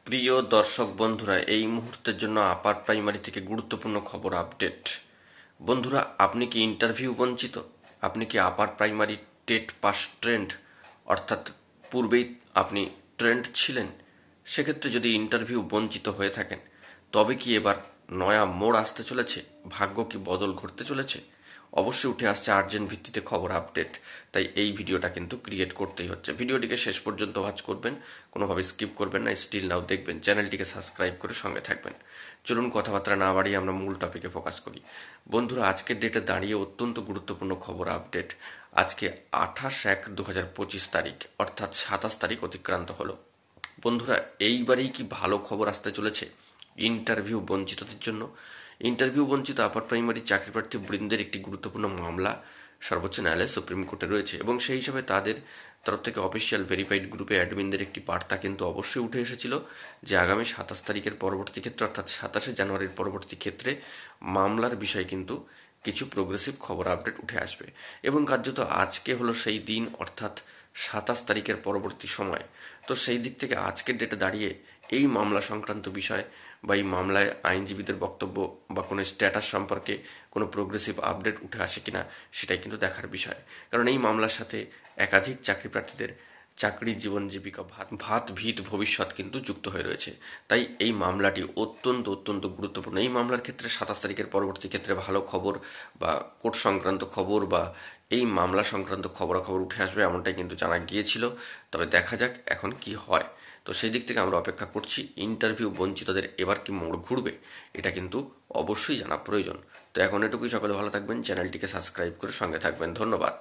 প্রিয় দর্শক বন্ধুরা, এই মুহূর্তের জন্য আপার প্রাইমারি থেকে গুরুত্বপূর্ণ খবর আপডেট। বন্ধুরা, আপনি কি ইন্টারভিউ বঞ্চিত? আপনি কি upper primary TET pass trend, অর্থাৎ পূর্বেই আপনি ট্রেন্ড ছিলেন? সেক্ষেত্রে যদি ইন্টারভিউ বঞ্চিত হয়ে থাকেন, তবে কি এবার নয়া মোড় আসতে চলেছে? ভাগ্য কি বদল ঘটতে চলেছে? অবশ্যই উঠে আসছে আর্জেন্ট ভিত্তিতে খবর আপডেট। তাই এই ভিডিওটা কিন্তু ক্রিয়েট করতেই হচ্ছে। ভিডিওটিকে শেষ পর্যন্ত ওয়াচ করবেন, কোনোভাবে স্কিপ করবেন না, স্টিল নাও দেখবেন, চ্যানেলটিকে সাবস্ক্রাইব করে সঙ্গে থাকবেন। চলুন কথাবার্তা না বাড়িয়ে আমরা মূল টপিকে ফোকাস করি। বন্ধুরা, আজকের ডেটে দাঁড়িয়ে অত্যন্ত গুরুত্বপূর্ণ খবর আপডেট। আজকে 28/1/2025 তারিখ, অর্থাৎ 27 তারিখ অতিক্রান্ত হলো। বন্ধুরা, এইবারেই কি ভালো খবর আসতে চলেছে ইন্টারভিউ বঞ্চিতদের জন্য? ইন্টারভিউ বঞ্চিত আপার প্রাইমারি চাকরিপ্রার্থী বৃন্দের একটি গুরুত্বপূর্ণ মামলা সর্বোচ্চ ন্যায়ালয় সুপ্রিম কোর্টে রয়েছে, এবং সেই হিসাবে তাদের তরফ থেকে অফিসিয়াল ভেরিফাইড গ্রুপে অ্যাডমিনদের একটি বার্তা কিন্তু অবশ্যই উঠে এসেছিল যে আগামী 27 তারিখের পরবর্তী ক্ষেত্রে, অর্থাৎ 27শে জানুয়ারির পরবর্তী ক্ষেত্রে মামলার বিষয়ে কিন্তু কিছু প্রোগ্রেসিভ খবর আপডেট উঠে আসবে। এবং কার্যত আজকে হলো সেই দিন, অর্থাৎ 27 তারিখের পরবর্তী সময়। তো সেই দিক থেকে আজকের ডেটে দাঁড়িয়ে এই মামলা সংক্রান্ত বিষয় বা এই মামলায় আইনজীবীদের বক্তব্য বা কোনো স্ট্যাটাস সম্পর্কে কোনো প্রোগ্রেসিভ আপডেট উঠে আসে কিনা, সেটাই কিন্তু দেখার বিষয়। কারণ এই মামলার সাথে একাধিক চাকরি প্রার্থীদের চাকরি, জীবন, জীবিকা, ভাত ভিত ভবিষ্যৎ কিন্তু যুক্ত হয়ে রয়েছে। তাই এই মামলাটি অত্যন্ত অত্যন্ত গুরুত্বপূর্ণ। এই মামলার ক্ষেত্রে 27 তারিখের পরবর্তী ক্ষেত্রে ভালো খবর বা কোর্ট সংক্রান্ত খবর বা এই মামলা সংক্রান্ত খবরাখবর উঠে আসবে, এমনটাই কিন্তু জানা গিয়েছিল। তবে দেখা যাক এখন কি হয়। তো সেই দিক থেকে আমরা অপেক্ষা করছি ইন্টারভিউ বঞ্চিতদের এবার কি মোড় ঘুরবে, এটা কিন্তু অবশ্যই জানা প্রয়োজন। তো এখন এটুকুই, সকলে ভালো থাকবেন, চ্যানেলটিকে সাবস্ক্রাইব করে সঙ্গে থাকবেন। ধন্যবাদ।